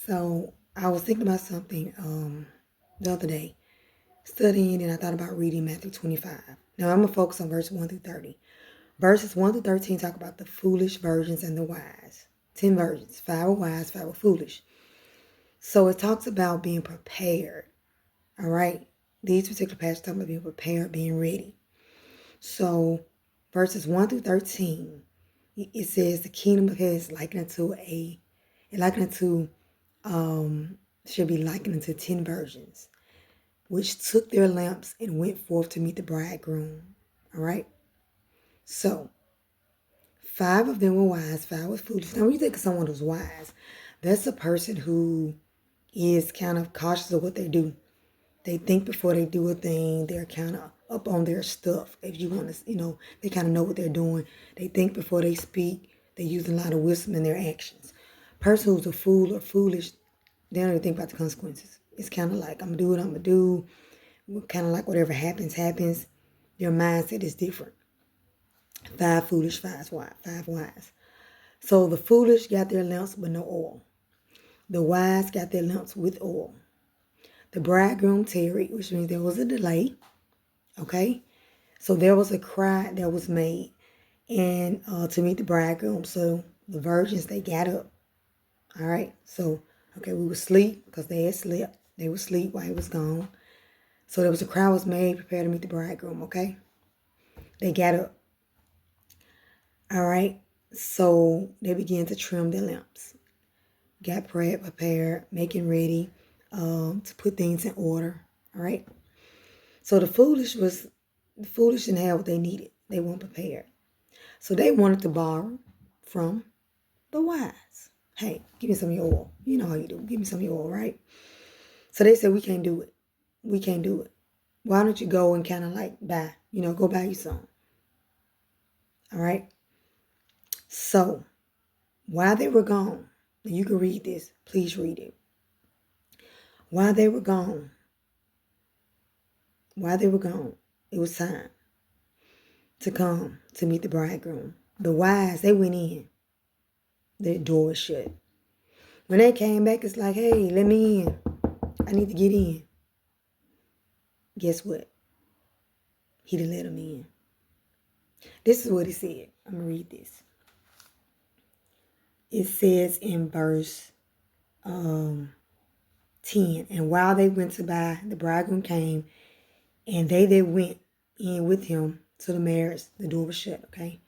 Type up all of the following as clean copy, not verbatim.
So I was thinking about something the other day, studying, and I thought about reading Matthew 25. Now I'm gonna focus on verse 1 through 30. Verses 1 through 13 talk about the foolish virgins and the wise. 10 virgins, 5 were wise, 5 were foolish. So it talks about being prepared. All right. These particular passages talk about being prepared, being ready. So verses 1 through 13, it says the kingdom of heaven is should be likened unto 10 virgins, which took their lamps and went forth to meet the bridegroom. All right. So 5 of them were wise, 5 was foolish. Now, when you think of someone who's wise, that's a person who is kind of cautious of what they do. They think before they do a thing. They're kind of up on their stuff. If you want to, they kind of know what they're doing. They think before they speak. They use a lot of wisdom in their actions. Person who's a fool or foolish, they don't even think about the consequences. It's kind of like, I'm going to do what I'm going to do. Kind of like whatever happens, happens. Their mindset is different. 5 foolish, 5 wise. So the foolish got their lamps with no oil. The wise got their lamps with oil. The bridegroom tarried, which means there was a delay. Okay? So there was a cry that was made and to meet the bridegroom. So the virgins, they got up. All right? So, okay, we were asleep because they had slept. They were asleep while he was gone. So there was a cry was made, prepared to meet the bridegroom. Okay? They got up. All right? So they began to trim their lamps. Got prepared, making ready to put things in order. All right. So the foolish didn't have what they needed. They weren't prepared. So they wanted to borrow from the wise. Hey, give me some of your oil. You know how you do. Give me some of your oil, right? So they said, we can't do it. We can't do it. Why don't you go and kind of like buy, go buy you some. All right. So while they were gone, and you can read this, please read it. While they were gone, it was time to come to meet the bridegroom. The wise, they went in. The door was shut. When they came back, it's like, hey, let me in. I need to get in. Guess what? He didn't let them in. This is what he said. I'm going to read this. It says in verse 10, and while they went to buy, the bridegroom came, and they that went in with him to the marriage, the door was shut, okay?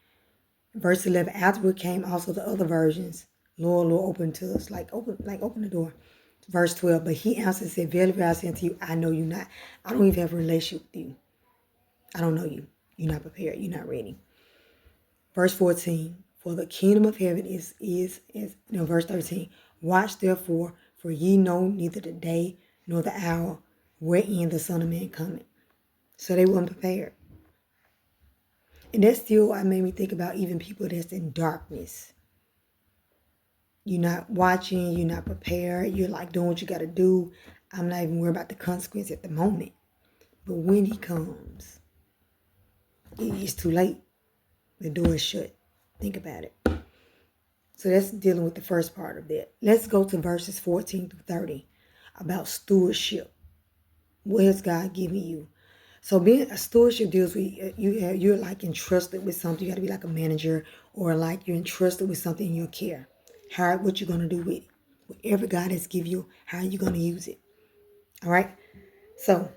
Verse 11, afterward came also the other virgins. Lord, open to us, open the door. Verse 12, but he answered and said, verily, I say unto you, I know you not. I don't even have a relationship with you. I don't know you. You're not prepared. You're not ready. Verse 14, for the kingdom of heaven is verse 13, watch therefore, for ye know neither the day nor the hour wherein the Son of Man cometh. So they weren't prepared. And that still made me think about even people that's in darkness. You're not watching, you're not prepared, you're like doing what you got to do. I'm not even worried about the consequence at the moment. But when he comes, it's too late. The door is shut. Think about it. So that's dealing with the first part of that. Let's go to verses 14 through 30 about stewardship. What has God given you? So being a stewardship deals with you're like entrusted with something. You got to be like a manager, or like you're entrusted with something in your care. What you're going to do with it. Whatever God has given you, how are you going to use it? All right. So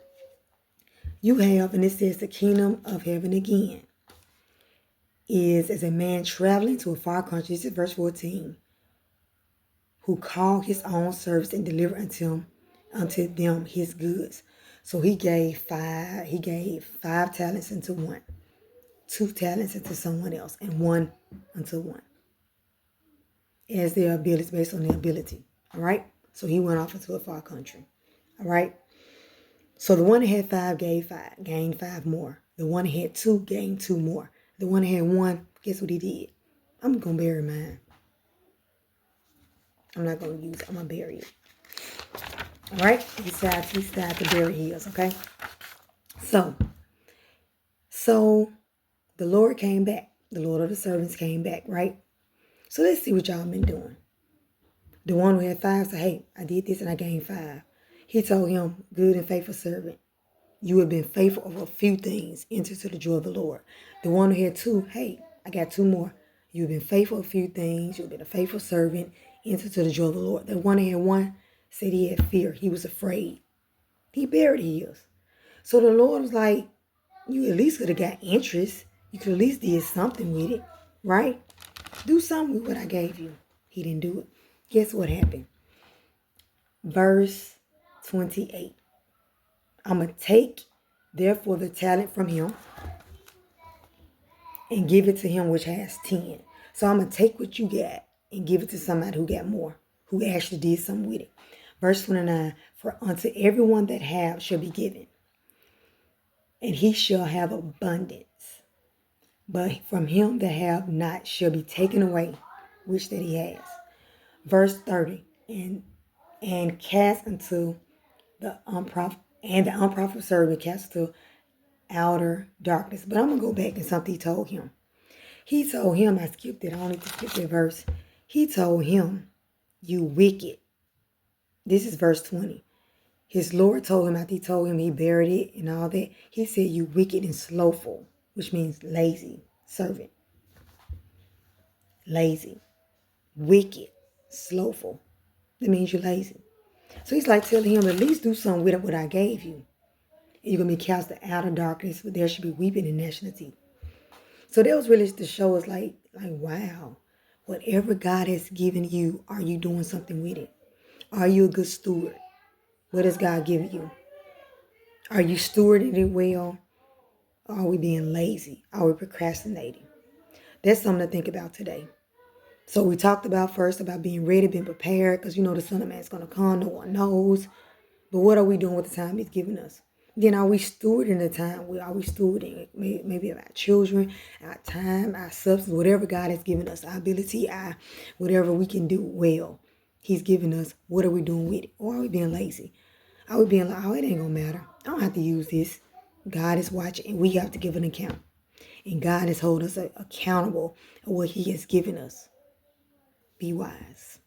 you have, and it says the kingdom of heaven again is as a man traveling to a far country. This is verse 14. Who called his own servants and delivered unto them his goods. So he gave 5 talents unto one, 2 talents unto someone else, and 1 unto one. As their ability, based on their ability. All right. So he went off into a far country. All right. So the one that had 5 gained 5 more. The one that had 2 gained 2 more. The one that had 1, guess what he did? I'm going to bury mine. I'm not going to use it. I'm going to bury it. All right. He decided to bury his. Okay. So the Lord came back. The Lord of the servants came back. Right. So let's see what y'all been doing. The one who had 5 said, hey, I did this and I gained 5. He told him, good and faithful servant. You have been faithful over a few things. Enter to the joy of the Lord. The one who had 2, hey, I got 2 more. You've been faithful a few things. You've been a faithful servant. Enter to the joy of the Lord. The one who had 1 said he had fear. He was afraid. He buried his. So the Lord was like, you at least could have got interest. You could at least did something with it, right? Do something with what I gave you. He didn't do it. Guess what happened? Verse 28. I'm going to take, therefore, the talent from him and give it to him which has 10. So I'm going to take what you got and give it to somebody who got more, who actually did something with it. Verse 29, for unto everyone that have shall be given, and he shall have abundance. But from him that have not shall be taken away, which that he has. Verse 30, and cast into the unprofitable servant cast into outer darkness. But I'm going to go back to something he told him. He told him, I skipped it, I don't need to skip that verse. He told him, you wicked. This is verse 20. His Lord told him, after he told him he buried it and all that, he said, you wicked and slothful, which means lazy servant. Lazy, wicked, slothful. That means you're lazy. So he's like telling him, at least do something with what I gave you. And you're going to be cast out of darkness, but there should be weeping and gnashing of teeth. So that was really to show us like, wow, whatever God has given you, are you doing something with it? Are you a good steward? What has God given you? Are you stewarding it well? Or are we being lazy? Are we procrastinating? That's something to think about today. So we talked about first about being ready, being prepared, because the Son of Man is going to come. No one knows. But what are we doing with the time he's given us? Then are we stewarding the time? Are we stewarding maybe our children, our time, our substance, whatever God has given us, our ability, whatever we can do well. He's given us. What are we doing with it? Or are we being lazy? Are we being like, oh, it ain't going to matter. I don't have to use this. God is watching and we have to give an account. And God is holding us accountable for what he has given us. Be wise.